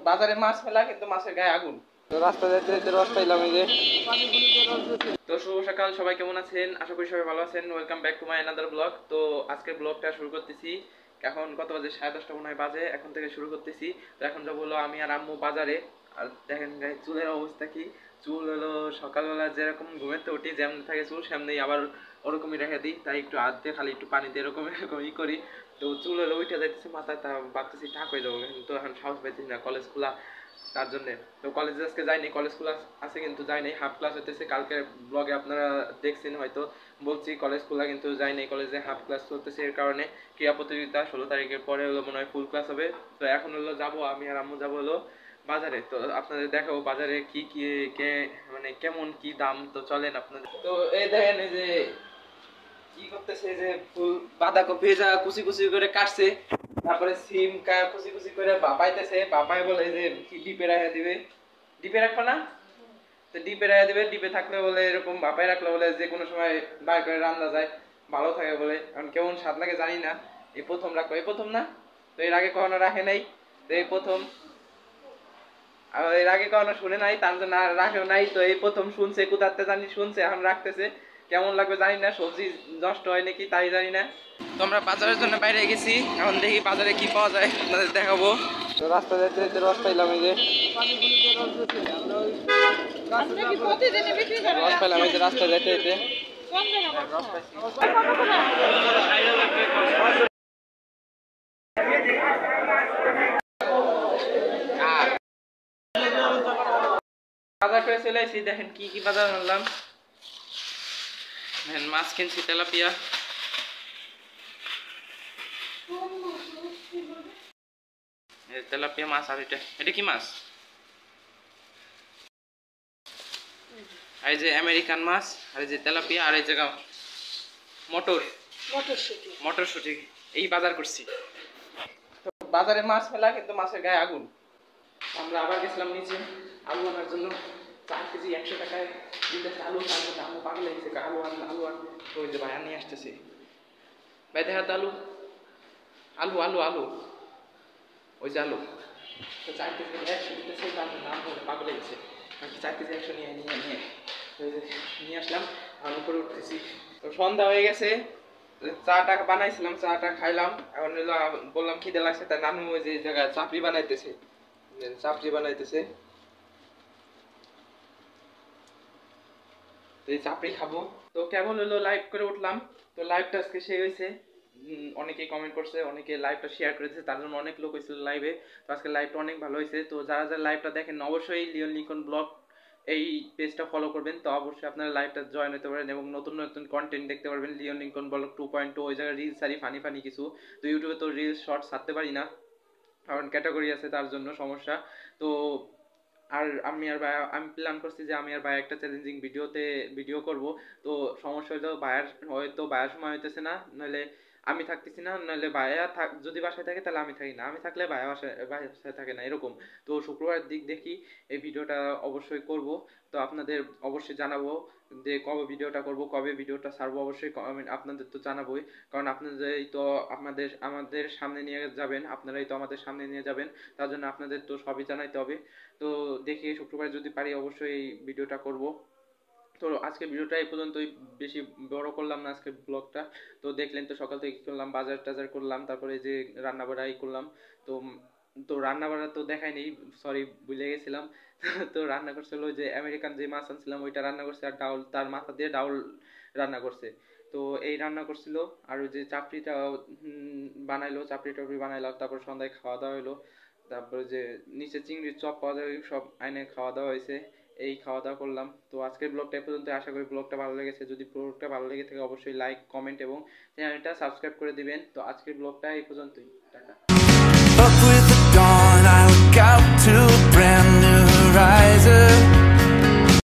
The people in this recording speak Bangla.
বাজারে মাছ ফেলা কিন্তু মাছের গায়ে আগুন। তো রাস্তা যেতে যেতে রস পাইলাম এই যে। তো শুভ সকাল, সবাই কেমন আছেন? আশা করি সবাই ভালো আছেন। Welcome back to my another blog. তো আজকের ব্লগটা শুরু করতেছি। এখন কত বাজে? 10:30 মনে হয় বাজে। এখন থেকে শুরু করতেছি। তো এখন যাবো হলো আমি আর আম্মু বাজারে। আর দেখেন গায়ে চুলের অবস্থা কি। চুল হলো সকালবেলা যেরকম ঘুমেতে উঠি যেমন থাকে চুল সামনেই আবার ওরকমই রেখে দিই। তাই একটু হাত দিয়ে খালি একটু পানিতে এরকম এরকমই করি। তো চুল হলো উঠে যাইতেছে মাথায়, তা ভাবতেছি ঠাক হয়ে যাবো, কিন্তু এখন সাহস পাইতেছি না, কলেজ খোলা তার জন্যে। তো কলেজে আজকে যাইনি, কলেজ খোলা আছে কিন্তু যাইনি, হাফ ক্লাস হইতেছে। কালকে ব্লগে আপনারা দেখছেন হয়তো, বলছি কলেজ খোলা কিন্তু যাইনি, কলেজে হাফ ক্লাস চলতেছে। এর কারণে ক্রীড়া প্রতিযোগিতা 16 তারিখের পরে হলো মনে হয় ফুল ক্লাস হবে। তো এখন হলো যাবো আমি আর আম্মু যাবো হলো বাজারে। তো আপনাদের দেখাবো বাজারে কি কি মানে কেমন কি দাম। তো চলেন আপনাদের। তো এই দেখেন এই যে কি করতেছে, যে ফুল বাঁধাকপি যা কুচি কুচি করে কাটছে, তারপরে সিম কুচি কুচি করে বাপাইতেছে। বাপাই বলে যে কি ডিপে রাখা দিবে, ডিপে রাখবা না? তো ডিপে রাখা দিবে, ডিপে থাকলে বলে এরকম বাপাই রাখলে বলে যে কোনো সময় বার করে রান্না যায়, ভালো থাকে বলে। কারণ কেমন স্বাদ লাগে জানি না, এই প্রথম রাখবো, এই প্রথম না তো, এর আগে কখনো রাখে নাই, তো এই প্রথম। আর এর আগে কখনো শুনে নাই, তার জন্য আর রাখেও নাই। তো এই প্রথম শুনছে, কোথাতে জানি শুনছে, এখন রাখতেছে। কেমন লাগবে জানি না, সবজি নষ্ট হয় নাকি তাই জানি না। তো আমরা বাজারের জন্য বাইরে গেছি, এখন দেখি বাজারে কি পাওয়া যায় আপনাদের দেখাবো। তো রাস্তা যেতে যেতে রস পাইলাম এই যে, রস পাইলাম এই যে রাস্তা যেতে যেতে রস পাইছি। বাজার করে চলে আসি, দেখেন কি কি বাজার আনলাম। মাছ কিনছি, তেলাপিয়া, তেলাপিয়া মাছ। আর এটা কি মাছ? এই যে আমেরিকান মাছ, আর এই যে তেলাপিয়া, আর এই জায়গা মটরশুটি এই বাজার করছি। তো বাজারে মাছ ফেলা কিন্তু মাছের গায়ে আগুন। আমরা আবার গেছিলাম নিচে আলু আনার জন্য। 4 কেজি 100 টাকায় দিতেছে আলু। তারপর আলু পাগল লেগেছে, আলু আন। ওই যে ভাই নিয়ে আসতেছে, ভাই দেখা তো আলু আলু আলু আলু ওই যে আলু। তো 4 কেজি 100 দিতেছে, তার নাম বলে পাগল লেগেছে। 4 কেজি 100 নিয়ে আসলাম, আলু করে উঠতেছি। তো সন্ধ্যা হয়ে গেছে, চাটা বানাইছিলাম, চাটা খাইলাম। এখন বললাম খিদে লাগছে, তার নানু ওই যে জায়গায় চাপড়ি বানাইতেছে। তো এই চাপড়ি খাবো। তো কেমন হলো লাইভ করে উঠলাম। তো লাইভটা আজকে শেষ হয়েছে, অনেকেই কমেন্ট করছে, অনেকে লাইভটা শেয়ার করেছে, তার জন্য অনেক লোক হয়েছিল লাইভে। তো আজকে লাইভটা অনেক ভালো হয়েছে। তো যারা যারা লাইভটা দেখেন অবশ্যই লিওন লিঙ্কন ব্লগ এই পেজটা ফলো করবেন। তো অবশ্যই আপনারা লাইভটা জয়েন হতে পারেন এবং নতুন নতুন কন্টেন্ট দেখতে পারবেন। লিওন লিঙ্কন ব্লগ 2.0, ওই জায়গায় রিলস সারি ফানি কিছু। তো ইউটিউবে তো রিলস শর্টস ছাড়তে পারি না, কারণ ক্যাটাগরি আছে, তার জন্য সমস্যা। তো আর আমি প্ল্যান করছি যে আমি আর ভাই একটা চ্যালেঞ্জিং ভিডিও করব। তো সমস্যা হলো ভাইয়ার সময় হইতেছে না, নইলে আমি থাকতেছি না, নইলে ভাইয়া যদি বাসায় থাকে তাহলে আমি থাকি না, আমি থাকলে ভাইয়া বাসায় থাকে না, এরকম। তো শুক্রবার দিক দেখি এই ভিডিওটা অবশ্যই করব। তো আপনাদের অবশ্যই জানাবো যে কবে ভিডিওটা করব, কবে ভিডিওটা ছাড়বো, অবশ্যই কমেন্ট আপনাদের তো জানাবোই। কারণ আপনারাই তো আমাদের সামনে নিয়ে যাবেন, আপনারাই তো আমাদের সামনে নিয়ে যাবেন, তার জন্য আপনাদের তো সবই জানাইতে হবে। তো দেখি শুক্রবার যদি পারি অবশ্যই এই ভিডিওটা করব। তো আজকে ভিডিওটা এই পর্যন্তই, বেশি বড় করলাম না আজকে ব্লগটা। তো দেখলেন তো সকাল থেকে কি করলাম, বাজার টাজার করলাম, তারপরে যে রান্না বাড়াই করলাম। তো তো রান্না বাড়া তো দেখাই নেই, সরি ভুলে গেছিলাম। তো রান্না করছিল ওই যে আমেরিকান যে মাছ আনছিলাম ওইটা রান্না করছে, আর ডাউল, তার মাথা দিয়ে ডাউল রান্না করছে। তো এই রান্না করছিল। আর ওই যে চাপড়িটা বানাইলো, চাপড়ি টাপড়ি বানাইলাম, তারপর সন্ধ্যায় খাওয়া দাওয়া হলো। তারপরে যে নিচে চিংড়ির চপ পাওয়া যায়, সব আইনে খাওয়া দাওয়া হয়েছে, এই খাওয়া দাওয়া করলাম। তো আজকের ব্লগটা এ পর্যন্ত, আশা করি ব্লগটা ভালো লেগেছে। যদি ব্লগটা ভালো লেগে থাকে অবশ্যই লাইক, কমেন্ট এবং চ্যানেলটা সাবস্ক্রাইব করে দিবেন। তো আজকের ব্লগটা এই পর্যন্তই, টাটা।